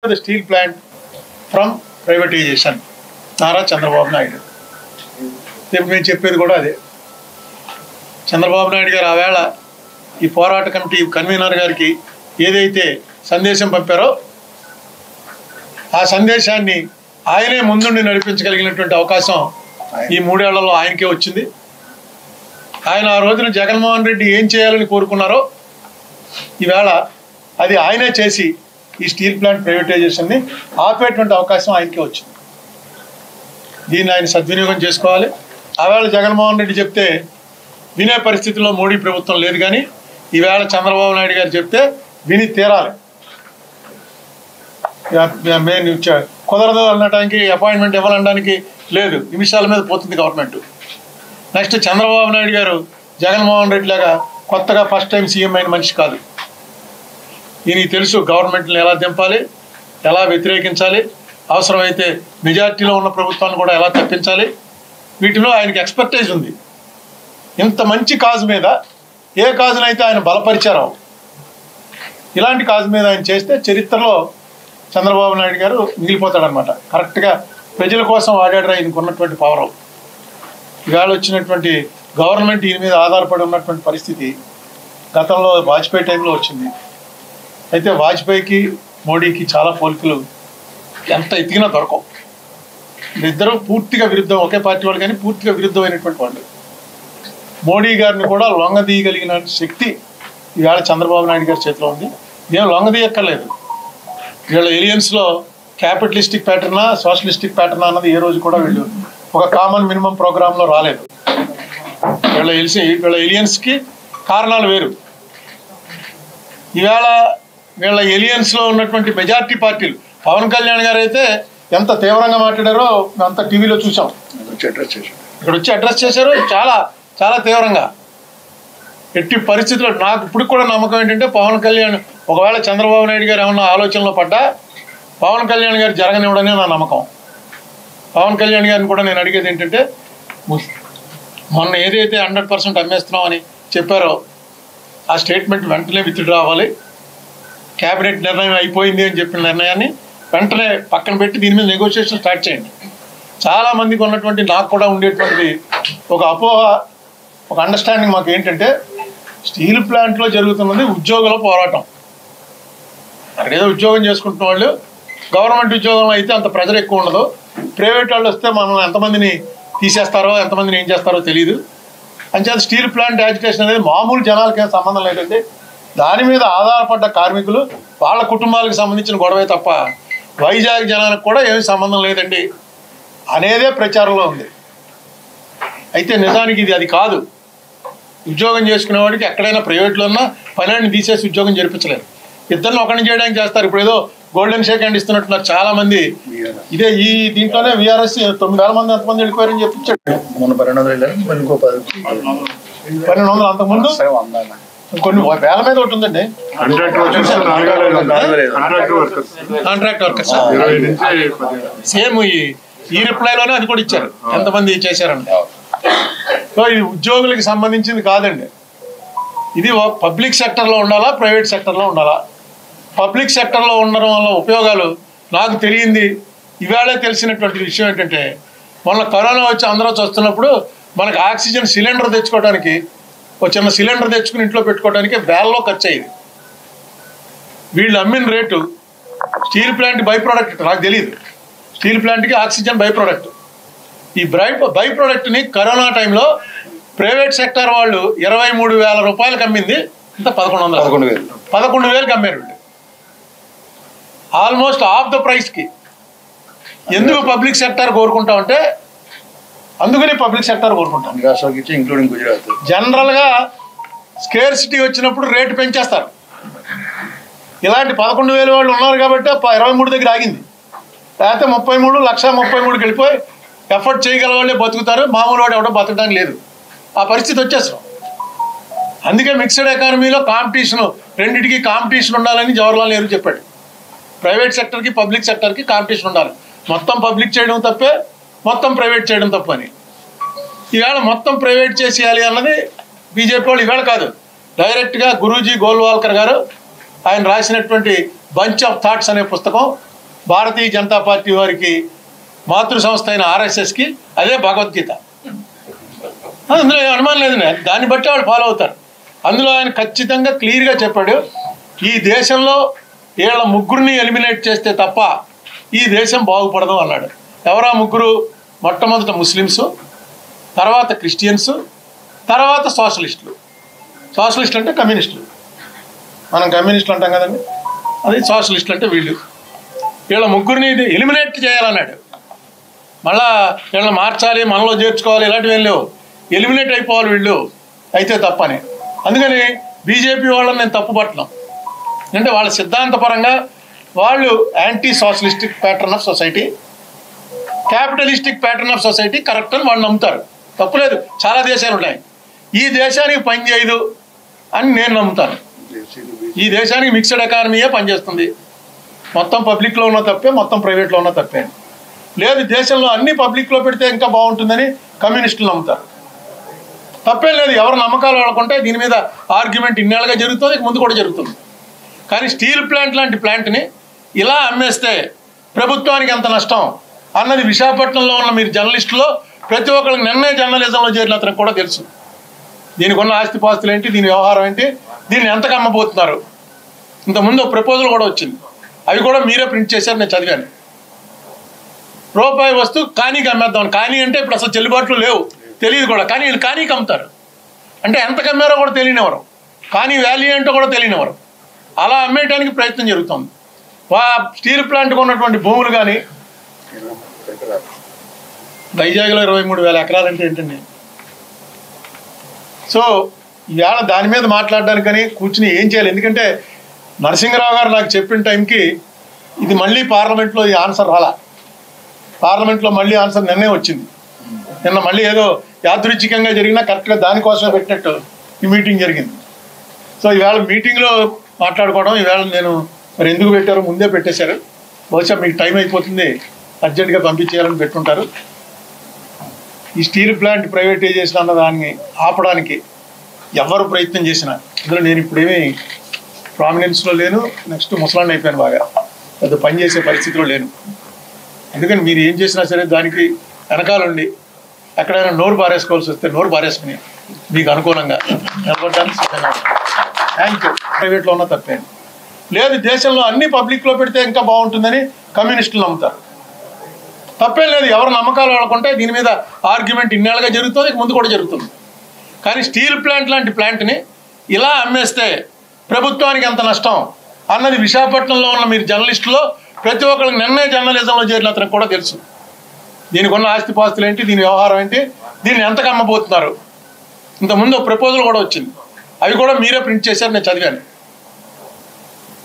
the steel plant from privatization. Nara Chandrababu Naidu ఇప్పుడు నేను చెప్పేది కూడా అదే. చంద్రబాబు నాయుడు గారు ఆవేళ ఈ పోరాట కమిటీ కన్వీనర్ గారికి ఏదైతే సందేశం పంపారో ఆ సందేశాన్ని ఆయనే ముందుండి నడిపించగలిగినటువంటి అవకాశం ఈ 3 ఏళ్లలో ఆయనకే వచ్చింది. ఆయన ఆ రోజున జగన్మోహన్ రెడ్డి ఏం చేయాలని కోరుకున్నారో ఈవేళ అది ఆయనే చేసి ఈ స్టీల్ ప్లాంట్ ప్రైవేటైజేషన్ని ఆపేటువంటి అవకాశం ఆయనకే వచ్చింది. దీన్ని ఆయన సద్వినియోగం చేసుకోవాలి. ఆవేళ జగన్మోహన్ రెడ్డి చెప్తే వినే పరిస్థితిలో మోడీ ప్రభుత్వం లేదు, కానీ ఈవేళ చంద్రబాబు నాయుడు గారు చెప్తే విని తీరాలి. మేము కుదరదు అనడానికి, అపాయింట్మెంట్ ఇవ్వాలనడానికి లేదు, నిమిషాల మీద పోతుంది గవర్నమెంట్. నెక్స్ట్ చంద్రబాబు నాయుడు గారు జగన్మోహన్ రెడ్డి లాగా కొత్తగా ఫస్ట్ టైం సీఎం అయిన మనిషి కాదు. ఈయనకి తెలుసు గవర్నమెంట్ని ఎలా దింపాలి, ఎలా వ్యతిరేకించాలి, అవసరమైతే మెజార్టీలో ఉన్న ప్రభుత్వాన్ని కూడా ఎలా తప్పించాలి, వీటిలో ఆయనకి ఎక్స్పర్టైజ్ ఉంది. ఇంత మంచి కాజు మీద ఏ కాజునైతే ఆయన బలపరిచారో ఇలాంటి కాజు మీద ఆయన చేస్తే చరిత్రలో చంద్రబాబు నాయుడు గారు మిగిలిపోతాడనమాట. కరెక్ట్గా ప్రజల కోసం వాడాడు ఆయనకు ఉన్నటువంటి పవర్. ఇవాళ వచ్చినటువంటి గవర్నమెంట్ ఈయన మీద ఆధారపడి ఉన్నటువంటి పరిస్థితి గతంలో వాజ్పేయి టైంలో వచ్చింది. అయితే వాజ్పేయికి మోడీకి చాలా పోలికలు ఎంత ఎతికినా దొరకవు. ఇద్దరు పూర్తిగా విరుద్ధం, ఒకే పార్టీ వాళ్ళు, కానీ పూర్తిగా విరుద్ధమైనటువంటి వాళ్ళు. మోడీ గారిని కూడా లొంగదీయగలిగిన శక్తి ఇవాళ చంద్రబాబు నాయుడు గారి చేతిలో ఉంది. మేము లొంగదీయక్కర్లేదు. వీళ్ళ ఎలియన్స్లో క్యాపిటలిస్టిక్ ప్యాటర్నా సోషలిస్టిక్ ప్యాటర్నా అన్నది ఏ రోజు కూడా వీళ్ళు ఒక కామన్ మినిమం ప్రోగ్రాంలో రాలేదు. వీళ్ళ ఎలియన్స్కి కారణాలు వేరు. ఇవాళ వీళ్ళ ఎలియన్స్లో ఉన్నటువంటి మెజార్టీ పార్టీలు, పవన్ కళ్యాణ్ గారు అయితే ఎంత తీవ్రంగా మాట్లాడారో అంత టీవీలో చూసాం. ఇక్కడ వచ్చి అడ్రస్ చేశారు చాలా చాలా తీవ్రంగా. ఎట్టి పరిస్థితుల్లో నాకు ఇప్పుడు కూడా నమ్మకం ఏంటంటే పవన్ కళ్యాణ్ ఒకవేళ చంద్రబాబు నాయుడు గారు ఏమన్నా ఆలోచనలో పడ్డా పవన్ కళ్యాణ్ గారు జరగనివ్వడనే నా నమ్మకం. పవన్ కళ్యాణ్ గారిని కూడా నేను అడిగేది ఏంటంటే, మొన్న ఏదైతే 100% అమ్మేస్తున్నామని చెప్పారో ఆ స్టేట్మెంట్ వెంటనే విత్డ్రా అవ్వాలి. క్యాబినెట్ నిర్ణయం అయిపోయింది అని చెప్పిన నిర్ణయాన్ని వెంటనే పక్కన పెట్టి దీని మీద నెగోషియేషన్ స్టార్ట్ చేయండి. చాలామందికి ఉన్నటువంటి, నాకు కూడా ఉండేటువంటి ఒక అపోహ, ఒక అండర్స్టాండింగ్ మాకు ఏంటంటే, స్టీల్ ప్లాంట్లో జరుగుతున్నది ఉద్యోగుల పోరాటం. అక్కడ ఏదో ఉద్యోగం చేసుకుంటున్న వాళ్ళు, గవర్నమెంట్ ఉద్యోగం అయితే అంత ప్రెజర్ ఎక్కువ ఉండదు. ప్రైవేట్ వాళ్ళు వస్తే మనం ఎంతమందిని తీసేస్తారో ఎంతమందిని ఏం చేస్తారో తెలియదు. అంచేత స్టీల్ ప్లాంట్ యాజిటేషన్ అనేది మామూలు జనాలకి ఏం సంబంధం లేదండి. దాని మీద ఆధారపడ్డ కార్మికులు, వాళ్ళ కుటుంబాలకు సంబంధించిన గొడవే తప్ప వైజాగ్ జనానికి కూడా ఏమీ సంబంధం లేదండి అనేదే ప్రచారంలో ఉంది. అయితే నిజానికి ఇది అది కాదు. ఉద్యోగం చేసుకునేవాడికి ఎక్కడైనా ప్రైవేట్లో ఉన్నా పనిని తీసేసి ఉద్యోగం జరిపించలేరు. ఇద్దరిని ఒకరిని చేయడానికి చేస్తారు. ఇప్పుడు ఏదో గోల్డెన్ షేక్ హ్యాండ్ ఇస్తున్నట్టున్నారు చాలామంది. ఇదే ఈ దీంట్లోనే వీఆర్ఎస్ 9,000 మంది ఎంతమంది వెళ్ళిపోయారని చెప్పించాడు. మొన్న 1200 అంతకుముందు కొన్ని వేల మీద ఒకటి ఉందండి. కాంట్రాక్ట్ వర్కర్స్ సేమ్ ఈ రిప్లైలోనే అది కూడా ఇచ్చారు, ఎంతమంది చేశారంటే. సో ఇది ఉద్యోగులకి సంబంధించింది కాదండి. ఇది పబ్లిక్ సెక్టర్లో ఉండాలా, ప్రైవేట్ సెక్టర్లో ఉండాలా. పబ్లిక్ సెక్టర్లో ఉండడం వల్ల ఉపయోగాలు నాకు తెలియంది. ఇవాళే తెలిసినటువంటి విషయం ఏంటంటే, మొన్న కరోనా వచ్చి అందరూ వస్తున్నప్పుడు మనకు ఆక్సిజన్ సిలిండర్ తెచ్చుకోవడానికి, ఒక చిన్న సిలిండర్ తెచ్చుకుని ఇంట్లో పెట్టుకోవడానికి వేలలో ఖర్చు అయ్యేది. వీళ్ళు అమ్మిన rate steel plant by product నాకు తెలియదు. స్టీల్ ప్లాంట్కి ఆక్సిజన్ బై ప్రోడక్ట్. ఈ బై ప్రోడక్ట్ని కరోనా టైంలో ప్రైవేట్ సెక్టర్ వాళ్ళు 23,000 రూపాయలకు అమ్మింది, ఇంత 11,000కి అమ్మారు. ఆల్మోస్ట్ హాఫ్ ద ప్రైస్కి. ఎందుకు పబ్లిక్ సెక్టర్ కోరుకుంటామంటే, అందుకని పబ్లిక్ సెక్టర్ కోరుకుంటాం. జనరల్గా స్కేర్సిటీ వచ్చినప్పుడు రేటు పెంచేస్తారు. ఇలాంటి 11,000 వాళ్ళు ఉన్నారు కాబట్టి 23 దగ్గర ఆగింది. లేకపోతే 1,33,00,33కి వెళ్ళిపోయి ఎఫర్ట్ చేయగల వాళ్ళే బతుకుతారు, మామూలు వాడు ఎవడో బతకడానికి లేదు. ఆ పరిస్థితి వచ్చేస్తాం. అందుకే మిక్స్డ్ ఎకానమీలో కాంపిటీషన్, రెండింటికి కాంపిటీషన్ ఉండాలని జవహర్లాల్ నెహ్రూ చెప్పాడు. ప్రైవేట్ సెక్టర్కి పబ్లిక్ సెక్టర్కి కాంపిటీషన్ ఉండాలి. మొత్తం పబ్లిక్ చేయడం తప్పే, మొత్తం ప్రైవేట్ చేయడం తప్పు అని. ఈవేళ మొత్తం ప్రైవేట్ చేసేయాలి అన్నది బీజేపీ వాళ్ళు ఈవేళ కాదు, డైరెక్ట్గా గురూజీ గోల్వాల్కర్ గారు ఆయన రాసినటువంటి బంచ్ ఆఫ్ థాట్స్ అనే పుస్తకం భారతీయ జనతా పార్టీ వారికి మాతృ సంస్థ అయిన ఆర్ఎస్ఎస్కి అదే భగవద్గీత. అందులో ఏం అనుమానం లేదు. దాన్ని బట్టి వాళ్ళు ఫాలో అవుతారు. అందులో ఆయన ఖచ్చితంగా క్లియర్గా చెప్పాడు, ఈ దేశంలో వీళ్ళ ముగ్గురిని ఎలిమినేట్ చేస్తే తప్ప ఈ దేశం బాగుపడదు అన్నాడు. ఎవరా ముగ్గురు? మొట్టమొదట ముస్లిమ్స్, తర్వాత క్రిస్టియన్స్, తర్వాత సోషలిస్టులు. సోషలిస్టులు అంటే కమ్యూనిస్టులు. మనం కమ్యూనిస్టులు అంటాం కదండి, అది సోషలిస్టులు అంటే వీళ్ళు. వీళ్ళ ముగ్గురిని ఎలిమినేట్ చేయాలన్నాడు. మళ్ళా వీళ్ళని మార్చాలి, మనలో చేర్చుకోవాలి, ఇలాంటివి ఏం లేవు. ఎలిమినేట్ అయిపోవాలి వీళ్ళు అయితే తప్పని. అందుకని బీజేపీ వాళ్ళని నేను తప్పు పట్టను. అంటే వాళ్ళ సిద్ధాంతపరంగా వాళ్ళు anti socialistic pattern of society, capitalistic pattern of society correct అని వాళ్ళు నమ్ముతారు. తప్పులేదు, చాలా దేశాలు ఉన్నాయి. ఈ దేశానికి పని చేయదు అని నేను నమ్ముతాను. ఈ దేశానికి మిక్స్డ్ ఎకానమీయే పనిచేస్తుంది. మొత్తం పబ్లిక్లో ఉన్న తప్పే, మొత్తం ప్రైవేట్లో ఉన్న తప్పే. లేదు, దేశంలో అన్ని పబ్లిక్లో పెడితే ఇంకా బాగుంటుందని కమ్యూనిస్టులు నమ్ముతారు. తప్పేం లేదు. ఎవరు నమ్మకాలు వాళ్ళకుంటే దీని మీద ఆర్గ్యుమెంట్ ఇన్నేళ్ళుగా జరుగుతుంది, ముందు కూడా జరుగుతుంది. కానీ స్టీల్ ప్లాంట్ లాంటి ప్లాంట్ని ఇలా అమ్మేస్తే ప్రభుత్వానికి ఎంత నష్టం అన్నది విశాఖపట్నంలో ఉన్న మీరు జర్నలిస్టులో ప్రతి ఒక్కరికి నిన్నే జర్నలిజంలో చేరిన అతనికి కూడా తెలుసు. దీనికి ఉన్న ఆస్తిపాస్తులు ఏంటి, దీని వ్యవహారం ఏంటి, దీన్ని ఎంతకు అమ్మబోతున్నారు. ఇంతకుముందు ప్రపోజల్ కూడా వచ్చింది, అవి కూడా మీరే ప్రింట్ చేశారు, నేను చదివాను. రూపాయి వస్తువు కానీకి అమ్మేద్దాం. కానీ అంటే ఇప్పుడు అసలు చెల్లుబాట్లు లేవు, తెలియదు కూడా. కానీ వీళ్ళు కానీకి అమ్ముతారు. అంటే ఎంత కమ్మారో కూడా తెలియనివ్వరు, కానీ వాల్యూ ఏంటో కూడా తెలియనివ్వరు. అలా అమ్మేయడానికి ప్రయత్నం జరుగుతుంది. స్టీల్ ప్లాంట్కి ఉన్నటువంటి భూములు కానీ వైజాగ్లో 23,000 ఎకరాలు అంటే ఏంటండి. సో ఇవాళ దాని మీద మాట్లాడడానికని కూర్చుని ఏం చేయాలి. ఎందుకంటే నరసింహరావు గారు నాకు చెప్పిన టైంకి ఇది మళ్ళీ పార్లమెంట్లో ఈ ఆన్సర్ రాలా. పార్లమెంట్లో మళ్ళీ ఆన్సర్ నిన్నే వచ్చింది. నిన్న మళ్ళీ ఏదో యాదృచ్ఛికంగా జరిగినా కరెక్ట్గా దానికోసమే పెట్టినట్టు ఈ మీటింగ్ జరిగింది. సో ఈవేళ మీటింగ్లో మాట్లాడుకోవడం, ఈవేళ నేను మరి ఎందుకు పెట్టారో ముందే పెట్టేశారు. బహుశా మీకు టైం అయిపోతుంది, అర్జెంటుగా పంపించేయాలని పెట్టుంటారు. ఈ స్టీల్ ప్లాంట్ ప్రైవేటైజేషన్ అన్న దాన్ని ఆపడానికి ఎవరు ప్రయత్నం చేసినా ఇందులో నేను ఇప్పుడేమీ ప్రామినెన్స్లో లేను. నెక్స్ట్ ముసలాన్ని అయిపోయాను, బాగా పెద్ద పని చేసే పరిస్థితిలో లేను. అందుకని మీరు ఏం చేసినా సరే దానికి వెనకాలండి ఎక్కడైనా నోరు పారేసుకోవాల్సి వస్తే నోరు పారేసుకుని మీకు అనుకూలంగా నిలబడడానికి సిద్ధంగా. Thank you. ప్రైవేట్లో ఉన్న తప్పేంటి లేదు. దేశంలో అన్ని పబ్లిక్లో పెడితే ఇంకా బాగుంటుందని కమ్యూనిస్టులు నమ్ముతారు. తప్పేం లేదు. ఎవరు నమ్మకాలు వాళ్ళకుంటే దీని మీద ఆర్గ్యుమెంట్ ఇన్నేళ్ళుగా జరుగుతుంది, ముందు కూడా జరుగుతుంది. కానీ స్టీల్ ప్లాంట్ లాంటి ప్లాంట్ని ఇలా అమ్మేస్తే ప్రభుత్వానికి ఎంత నష్టం అన్నది విశాఖపట్నంలో ఉన్న మీరు జర్నలిస్టులో ప్రతి ఒక్కరికి నిన్నే జర్నలిజంలో చేరిన అతనికి కూడా తెలుసు. దీనికి ఉన్న ఆస్తిపాస్తులు ఏంటి, దీని వ్యవహారం ఏంటి, దీన్ని ఎంతకు అమ్మబోతున్నారు. ఇంతకుముందు ప్రపోజల్ కూడా వచ్చింది, అవి కూడా మీరే ప్రింట్ చేశారు, నేను చదివాను.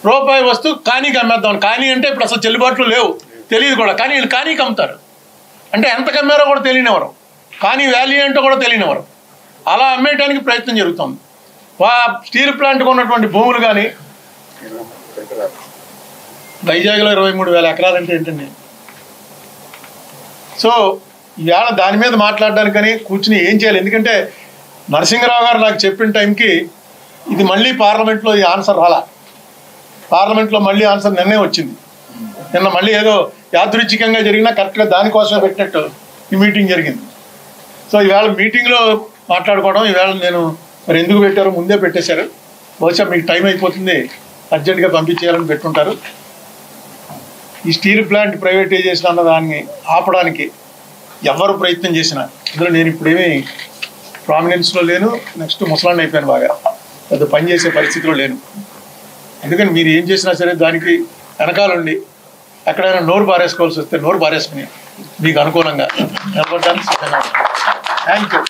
రూపాయి వస్తువు కానీకి అమ్మేద్దాం. కానీ అంటే ఇప్పుడు అసలు చెల్లుబాట్లు లేవు, తెలియదు కూడా. కానీ వీళ్ళు కానీకి అమ్ముతారు. అంటే ఎంత కమ్మారో కూడా తెలియనివ్వరు, కానీ వాల్యూ ఏంటో కూడా తెలియనివ్వరు. అలా అమ్మేయడానికి ప్రయత్నం జరుగుతుంది. స్టీల్ ప్లాంట్కి ఉన్నటువంటి భూములు కానీ వైజాగ్లో 23,000 ఎకరాలు అంటే ఏంటండి. సో ఇవాళ దాని మీద మాట్లాడడానికని కూర్చుని ఏం చేయాలి. ఎందుకంటే నరసింహరావు గారు నాకు చెప్పిన టైంకి ఇది మళ్ళీ పార్లమెంట్లో ఈ ఆన్సర్ రాలా. పార్లమెంట్లో మళ్ళీ ఆన్సర్ నిన్నే వచ్చింది. నిన్న మళ్ళీ ఏదో యాదృచ్ఛికంగా జరిగినా కరెక్ట్గా దానికోసమే పెట్టినట్టు ఈ మీటింగ్ జరిగింది. సో ఈవేళ మీటింగ్లో మాట్లాడుకోవడం, ఈవేళ నేను మరి ఎందుకు పెట్టారో ముందే పెట్టేశారు. బహుశా మీకు టైం అయిపోతుంది, అర్జెంటుగా పంపించేయాలని పెట్టుంటారు. ఈ స్టీల్ ప్లాంట్ ప్రైవేటైజేషన్ అన్న దాన్ని ఆపడానికి ఎవరు ప్రయత్నం చేసినా ఇందులో నేను ఇప్పుడేమీ ప్రామినెన్స్లో లేను. నెక్స్ట్ ముసలాన్ని అయిపోయాను, బాగా పెద్ద పని చేసే పరిస్థితిలో లేను. అందుకని మీరు ఏం చేసినా సరే దానికి వెనకాలండి ఎక్కడైనా నోరు పారేసుకోవాల్సి వస్తే నోరు పారేసుకుని మీకు అనుకూలంగా నిలబడడానికి సిద్ధంగా. Thank you.